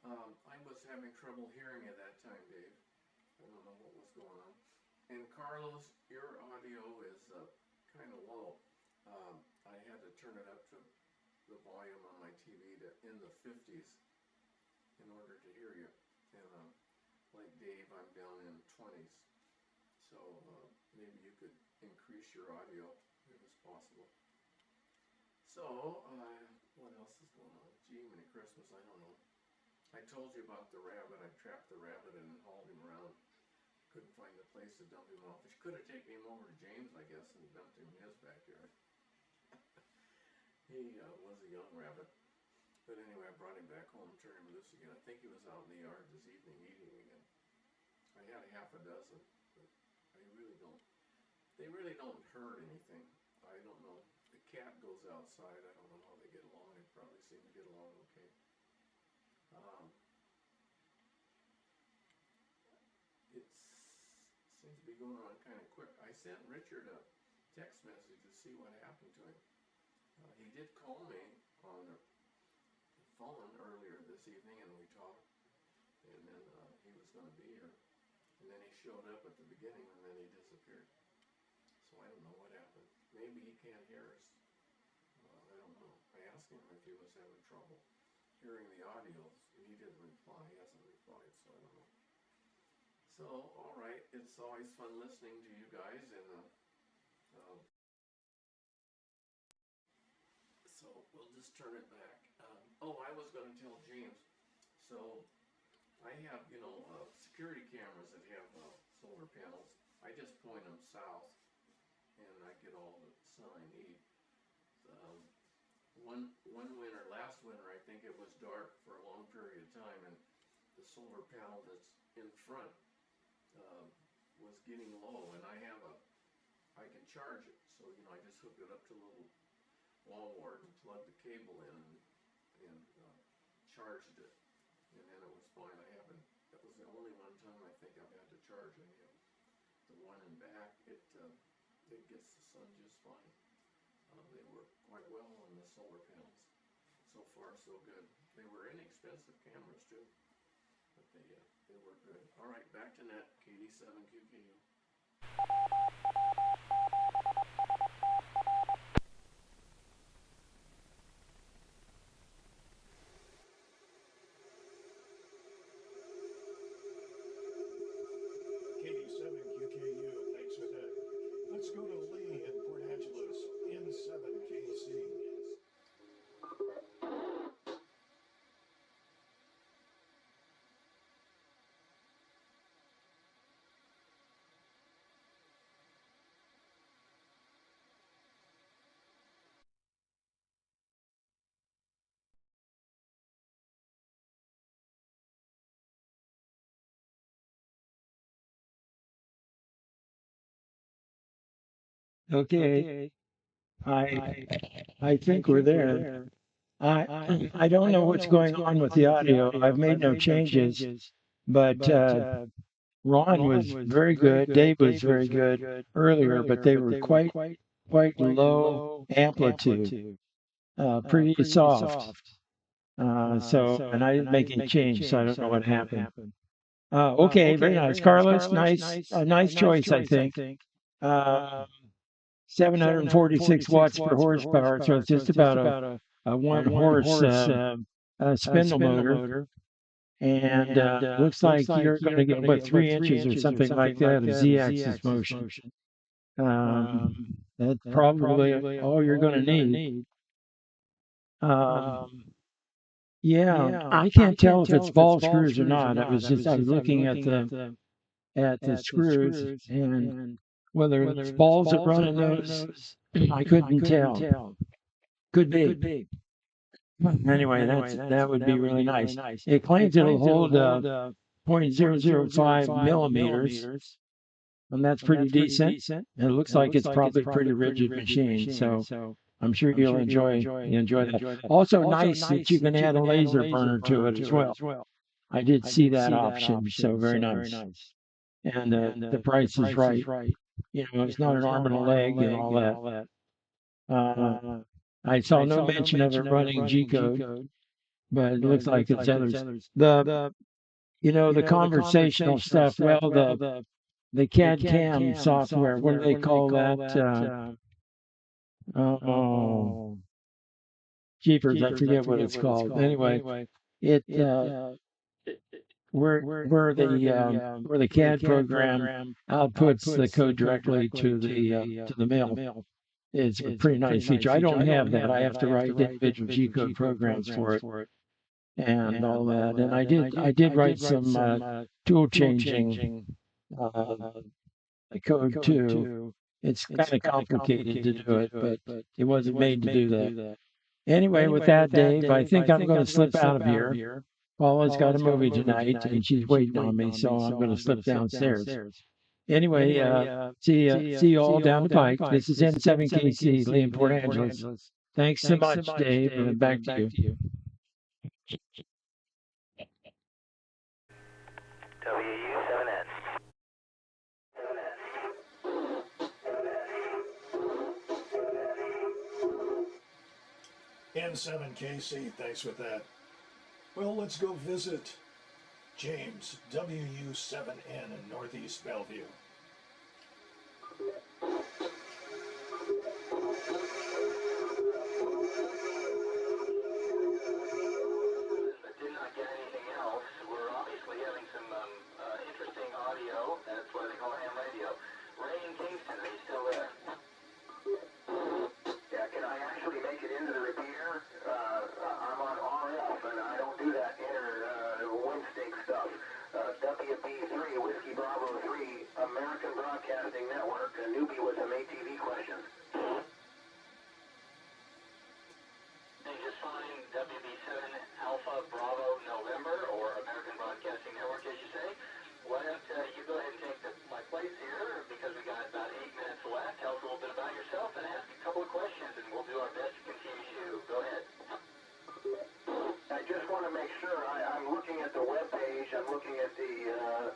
I was having trouble hearing you that time, Dave. I don't know what was going on. And Carlos, your audio is kind of low. I had to turn it up to the volume on my TV to in the 50s in order to hear you. And like Dave, I'm down in 20s. So maybe you could increase your audio if it's possible. So, what else is going on? Gee, many Christmas, I don't know. I told you about the rabbit. I trapped the rabbit and hauled him around. Couldn't find a place to dump him off. She could have taken him over to James, I guess, and dumped him in his backyard. He was a young rabbit. But anyway, I brought him back home and turned him loose again. I think he was out in the yard this evening eating again. I had half a dozen, but I really don't. They really don't hurt anything. I don't know. The cat goes outside. I don't know how they get along. They probably seem to get along okay. It seems to be going on kind of quick. I sent Richard a text message to see what happened to him. He did call me on the phone earlier this evening, and we talked. And then he was going to be here. And then he showed up at the beginning, and then he disappeared. So I don't know what happened. Maybe he can't hear us. I don't know. I asked him if he was having trouble hearing the audios, and he didn't reply. He hasn't replied, so I don't know. So, all right. It's always fun listening to you guys, and so we'll just turn it back. I was going to tell James. So I have, security cameras that have solar panels. I just point them south, and I get all the sun I need. One winter, last winter, I think it was dark for a long period of time, and the solar panel that's in front was getting low, and I can charge it. So, I just hooked it up to a little wall wart and plugged the cable in and charged it, and then it was fine. That was the only one time I think I've had to charge any of it. The one in back, it gets the sun just fine. They work quite well on the solar panels. So far, so good. They were inexpensive cameras too, but they work good. All right, back to net, KD7QKU. KD7QKU, thanks for that. Let's go to Lee in Port Angeles, N7KC. Okay, I think we're there. I don't know what's going on with the audio. I've made no changes, but Ron was very good. Dave was very good earlier, but they were quite low amplitude, pretty soft. And I didn't make any change, so I don't know what happened. Okay, very nice, Carlos. Nice choice, I think. 746 watts per horsepower, so it's just about a one horse spindle motor. And looks like you're going to get about 3 inches or something like that of z-axis motion. That's probably all you're going to need. Yeah, I can't tell if it's ball screws or not. I was looking at the screws, and whether it's balls that run in those, I couldn't tell. Could be. Anyway, that would be really nice. It claims it'll hold 0.005 millimeters, and that's pretty decent. It looks like it's probably a pretty rigid machine, so I'm sure you'll enjoy that. Also nice that you can add a laser burner to it as well. I did see that option, so very nice. And the price is right. It's not an arm and a leg and all that. I saw no mention of it running G code, but it looks like it's others. The conversational stuff. Well, the CAD CAM software. What do they call that? Oh, jeepers! I forget what it's called. Anyway, it where the CAD program outputs the code directly to the mill. It's a pretty nice feature. I don't have that. I have to write individual G code programs for it and all that. And I did write some tool changing uh, code too. It's kind of complicated to do it, but it wasn't made to do that. Anyway, with that, Dave, I think I'm going to slip out of here. Paula's got a movie tonight, and she's waiting on me, so I'm going to slip downstairs. Anyway, see you all down the pike. This is N7KC, Lee in Port Angeles. Thanks so much, Dave, and back to you. WU7N. N7KC, thanks with that. Well, let's go visit James, WU7N in Northeast Bellevue. Did not get anything else. We're obviously having some interesting audio. That's why they call ham radio. Ray in Kingston, are you still there? Yeah, can I actually make it into the repeater? I'm on RF, and I don't do that wind stink stuff. WB3, Whiskey Bravo 3, American Broadcasting Network, a newbie with some ATV questions. They just find WB7 Alpha Bravo November, or American Broadcasting Network, as you say. Why don't you go ahead and take my place here, because we got about 8 minutes left. Tell us a little bit about yourself and ask a couple of questions, and we'll do our best to confuse you. Go ahead. I just want to make sure I'm looking at the web page. I'm looking at your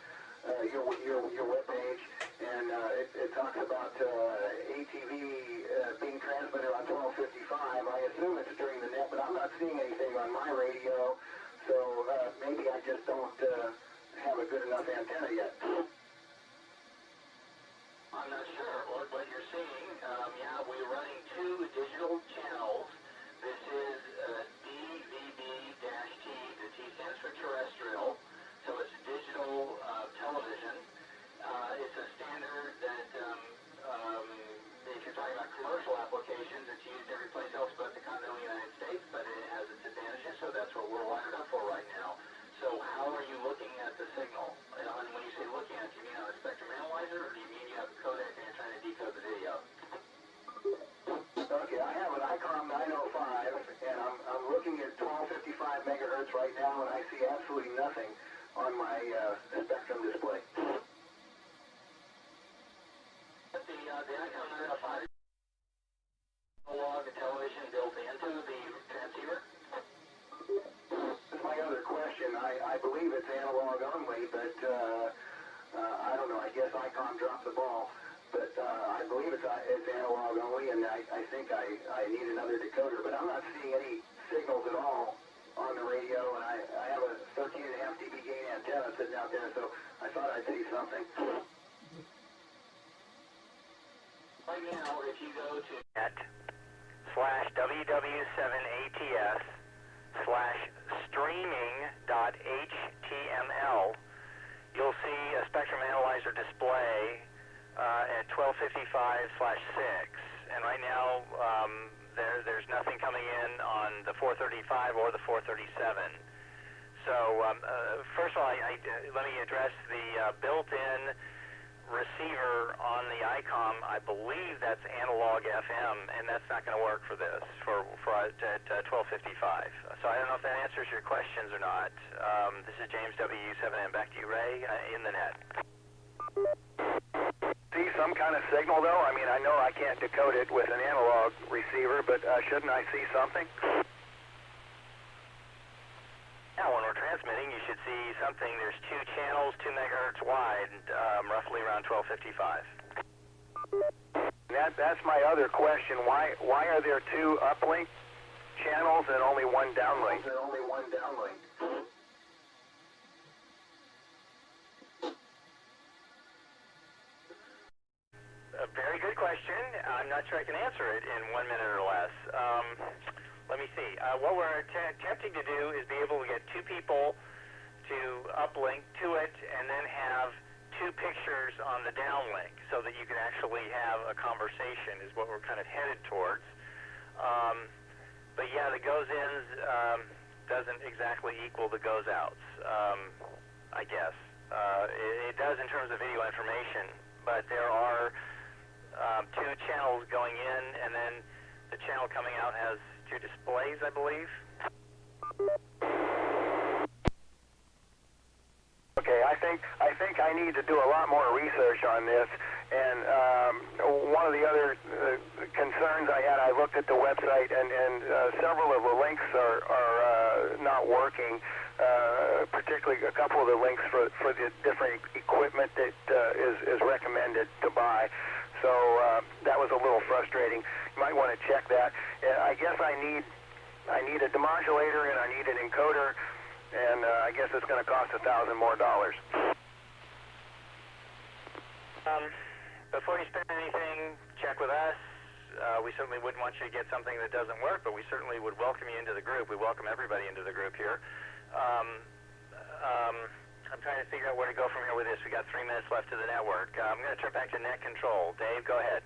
web page, and it talks about ATV being transmitted on 1255. I assume it's during the net, but I'm not seeing anything on my radio, so maybe I just don't have a good enough antenna yet. I'm not sure what you're seeing. Yeah, we're running 2 digital channels. This is DVB-T. The T stands for terrestrial, so it's digital television. It's a standard that, if you're talking about commercial applications, it's used every place else but the continental United States, but it has its advantages, so that's what we're wired up for right now. So how are you looking at the signal? And when you say looking at it, do you mean on a spectrum analyzer, or do you mean you have a codec and you're trying to decode the video? Okay, I have an ICOM 905, and I'm looking at 1255 megahertz right now, and I see absolutely nothing on my spectrum display. The ICOM 905 is analog television built into the transceiver. That's my other question. I believe it's analog only, but I don't know. I guess ICOM dropped the ball. But I believe it's analog only, and I think I need another decoder. But I'm not seeing any signals at all on the radio, and I have a 13.5 dB gain antenna sitting out there, so I thought I'd see something. Right now, if you go to net/www7ats/streaming.html, you'll see a spectrum analyzer display at 1255/6, and right now there's nothing coming in on the 435 or the 437. So first of all, let me address the built-in receiver on the ICOM. I believe that's analog FM, and that's not going to work for this for at 1255. So I don't know if that answers your questions or not. This is James WU7N. Back to you, Ray, in the net. See some kind of signal, though? I mean, I know I can't decode it with an analog receiver, but shouldn't I see something? Now, when we're transmitting, you should see something. There's 2 channels, 2 megahertz wide, roughly around 1255. That's my other question. Why are there two uplink channels and only one downlink? A very good question. I'm not sure I can answer it in 1 minute or less. Let me see. What we're attempting to do is be able to get two people to uplink to it and then have two pictures on the downlink so that you can actually have a conversation is what we're kind of headed towards. But yeah, the goes-ins doesn't exactly equal the goes-outs, I guess. It does in terms of video information, but there are two channels going in, and then the channel coming out has two displays, I believe. Okay, I think I need to do a lot more research on this. And one of the other concerns I had, I looked at the website, and several of the links are not working. Particularly a couple of the links for the different equipment that is recommended to buy. So that was a little frustrating. You might want to check that. I guess I need a demodulator and I need an encoder, and I guess it's going to cost $1,000 more. Before you spend anything, check with us. We certainly wouldn't want you to get something that doesn't work, but we certainly would welcome you into the group. We welcome everybody into the group here. I'm trying to figure out where to go from here with this. We got 3 minutes left to the network. I'm going to turn back to net control. Dave, go ahead.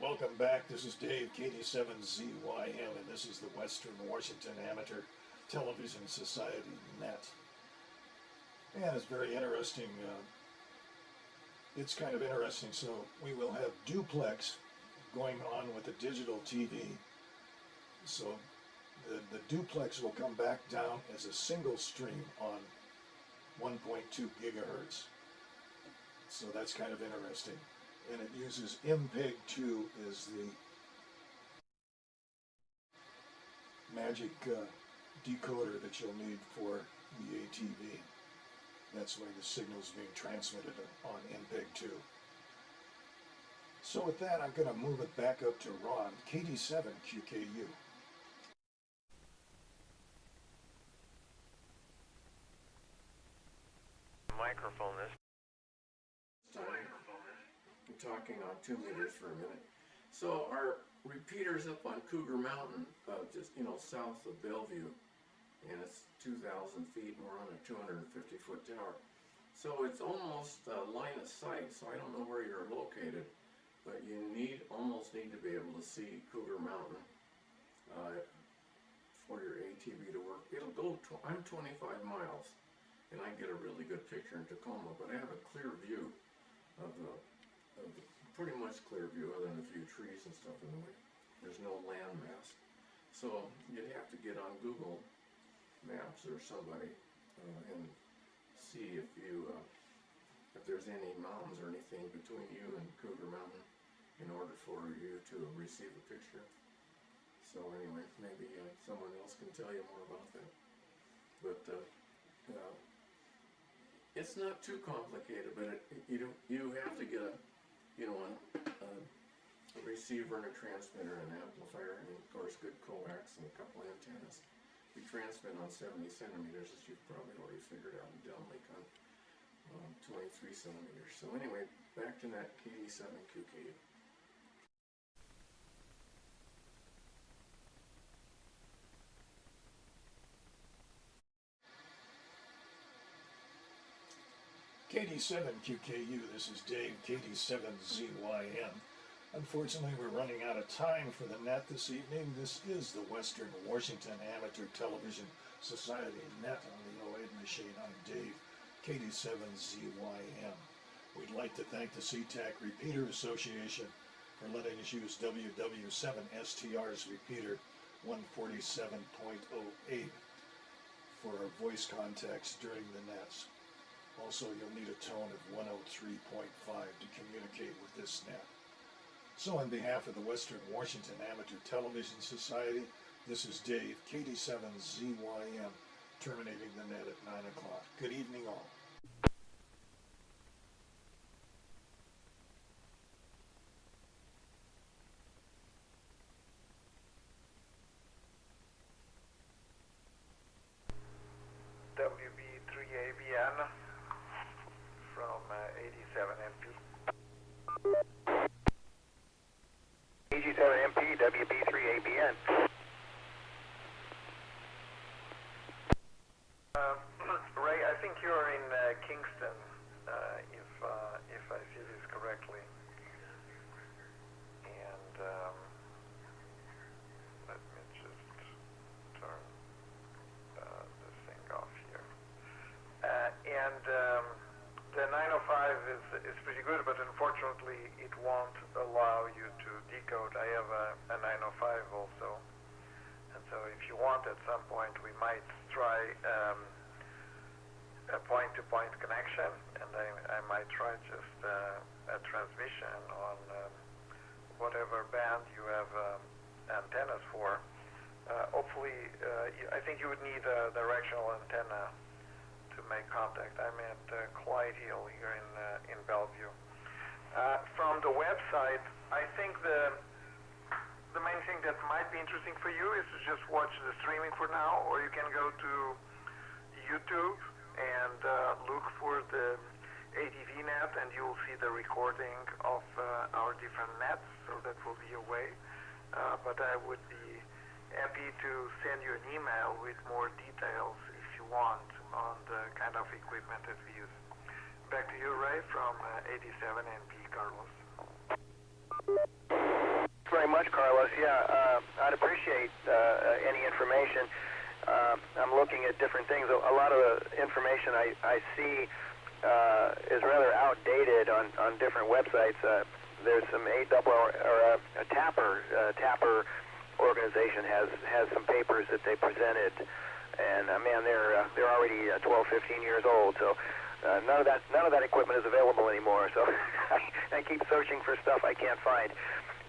Welcome back. This is Dave, KD7ZYM, and this is the Western Washington Amateur Television Society Net. And it's very interesting. It's kind of interesting. So we will have duplex going on with the digital TV. So the duplex will come back down as a single stream on 1.2 gigahertz. So that's kind of interesting. And it uses MPEG-2 as the magic decoder that you'll need for the ATV. That's why the signal's being transmitted on MPEG-2. So with that, I'm going to move it back up to Ron, KD7QKU. Microphone this time. I'm talking on 2 meters for a minute. So our repeater's up on Cougar Mountain, just south of Bellevue, and it's 2,000 feet, and we're on a 250-foot tower. So it's almost line of sight. So I don't know where you're located, but you almost need to be able to see Cougar Mountain for your ATV to work. It'll go. I'm 25 miles, and I get a really good picture in Tacoma, but I have a clear view of pretty much clear view, other than a few trees and stuff in the way. There's no landmass. So you'd have to get on Google Maps or somebody and see if there's any mountains or anything between you and Cougar Mountain in order for you to receive a picture. So anyway, maybe someone else can tell you more about that. But it's not too complicated, but you have to get a receiver and a transmitter and an amplifier, and of course good coax and a couple antennas. We transmit on 70 centimeters, as you've probably already figured out, and downlink on 23 centimeters. So anyway, back to that KD7QKU. KD7QKU, this is Dave, KD7ZYM. Unfortunately, we're running out of time for the net this evening. This is the Western Washington Amateur Television Society Net on the 08 machine. I'm Dave, KD7ZYM. We'd like to thank the SeaTac Repeater Association for letting us use WW7STR's repeater 147.08 for our voice contacts during the nets. Also, you'll need a tone of 103.5 to communicate with this net. So on behalf of the Western Washington Amateur Television Society, This is Dave, KD7ZYM, terminating the net at 9 o'clock. Good evening all. WB3ABN from 87 MP. AG7MP, WB3ABN. Ray, I think you're in Kingston, if I see this correctly. And let me just turn this thing off here. The 905 is pretty good, but unfortunately it won't allow you to decode. I have a 905 also. And so if you want, at some point, we might try a point-to-point connection, and I might try just a transmission on whatever band you have antennas for. Hopefully, I think you would need a directional antenna to make contact. I'm at Clyde Hill here in Bellevue. From the website, I think the main thing that might be interesting for you is to just watch the streaming for now, or you can go to YouTube and look for the DATV Net, and you will see the recording of our different nets, so that will be a way. But I would be happy to send you an email with more details if you want on the kind of equipment that we use. Back to you, Ray, from 87 NP, Carlos. Very much, Carlos. Yeah, I'd appreciate any information. I'm looking at different things. A lot of the information I see is rather outdated on different websites. There's some a Tapper organization has some papers that they presented, and man, they're already 12, 15 years old. So none of that equipment is available anymore. So I keep searching for stuff I can't find.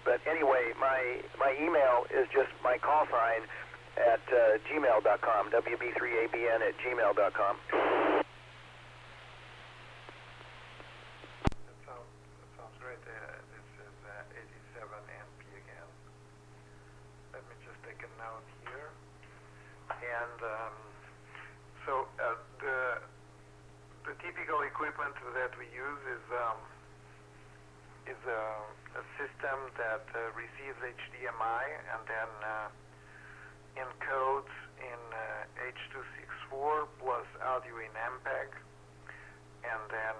But anyway, my email is just my call sign at gmail.com, wb3abn at gmail.com. That sounds great. This is 87 NP again. Let me just take a note here. And so the typical equipment that we use is a system that receives HDMI and then encodes in H.264 plus audio in MPEG, and then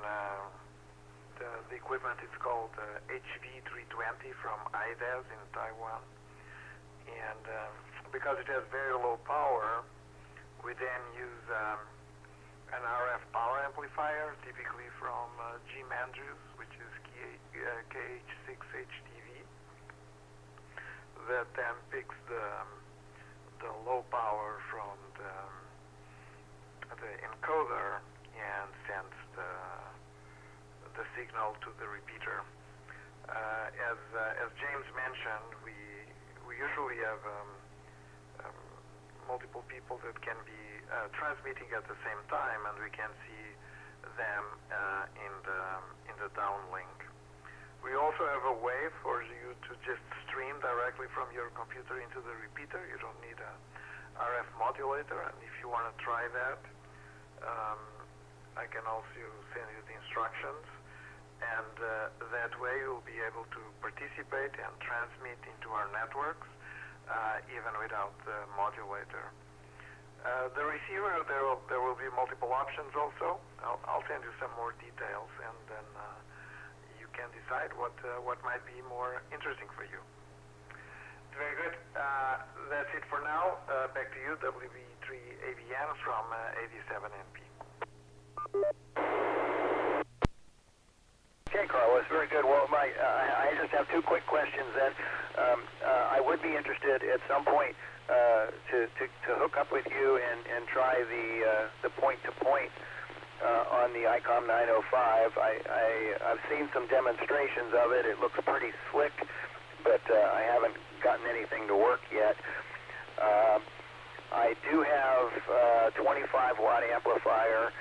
the equipment is called HV320 from IDES in Taiwan, and because it has very low power, we then use an RF power amplifier, typically from Jim Andrews, which is KH6HTV, that then picks the low power from the encoder and sends the signal to the repeater. As James mentioned, we usually have multiple people that can be transmitting at the same time, and we can see them in the downlink. We also have a way for you to just stream directly from your computer into the repeater. You don't need a RF modulator, and if you want to try that, I can also send you the instructions, and that way you'll be able to participate and transmit into our networks even without the modulator. The receiver, there will be multiple options also. I'll send you some more details, and then you can decide what might be more interesting for you. Very good. That's it for now. Back to you, WB3ABN from 87 NP. Okay, Carlos, very good. Well, I just have two quick questions then. I would be interested at some point to hook up with you and try the point-to-point on the ICOM 905. I've seen some demonstrations of it. It looks pretty slick, but I haven't gotten anything to work yet. I do have a 25 watt amplifier.